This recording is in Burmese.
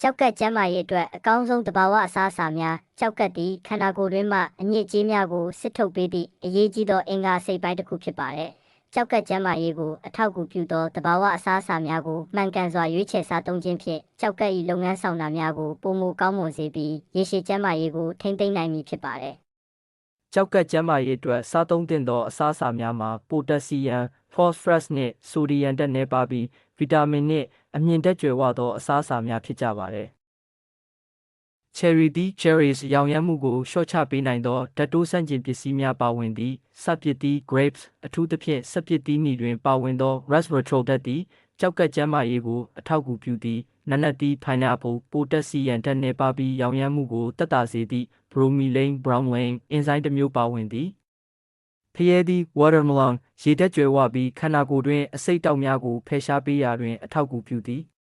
ကြောက်ကက်ကျမ်းမာရေးအတွက်အကောင်းဆုံးတဘာဝအစားအစာများကြောက်ကက်သည်ခန္ဓာကိုယ်တွင်းမှအညစ်အကြေးများကိုစစ်ထုတ်ပေးသည့်အရေးကြီးသောအင်္ဂါအစိတ်ပိုင်းတစ်ခုဖြစ်ပါတယ်။ကြောက်ကက်ကျမ်းမာရေးကိုအထောက်အကူပြုသောတဘာဝအစားအစာများကိုမှန်ကန်စွာရွေးချယ်စားသုံးခြင်းဖြင့်ကြောက်ကက်၏လုပ်ငန်းဆောင်တာများကိုပိုမိုကောင်းမွန်စေပြီးရေရှည်ကျန်းမာရေးကိုထိန်းသိမ်းနိုင်မည်ဖြစ်ပါတယ်။ကြောက်ကက်ကျန်းမာရေးအတွက်စားသုံးသင့်သောအစားအစာများမှာပိုတက်ဆီယမ်၊ဖော့စဖရပ်စ်နှင့်ဆိုဒီယမ်ဓာတ်နည်းပါးပြီးဗီတာမင်နှင့်အမြင့်ဓာတ်ကြွယ်ဝသောအစားအစာများဖြစ်ကြပါသည်။ Cherry သည် cherries ရောင်ရမ်းမှုကိုလျှော့ချပေးနိုင်သောဓာတ်တိုးဆန့်ကျင်ပစ္စည်းများပါဝင်သည်။စပျစ်သီး grapes အထူးသဖြင့်စပျစ်သီးနီတွင်ပါဝင်သော resveratrol ဓာတ်သည်ကြောက်ကက်ကျန်းမာရေးကိုအထောက်အကူပြုသည်။နာနတ်သီး pineapple ပိုတက်ဆီယမ်ဓာတ်နည်းပါးပြီးရောင်ရမ်းမှုကိုသက်သာစေသည့် bromelain bromelain အင်ဇိုင်းတစ်မျိုးပါဝင်သည်။ဖရဲသီး watermelon ရေဓာတ်ကြွယ်ဝပြီးခန္ဓာကိုယ်တွင်အဆိပ်တောက်များကိုဖယ်ရှားပေးရာတွင်အထောက်အကူပြုသည်။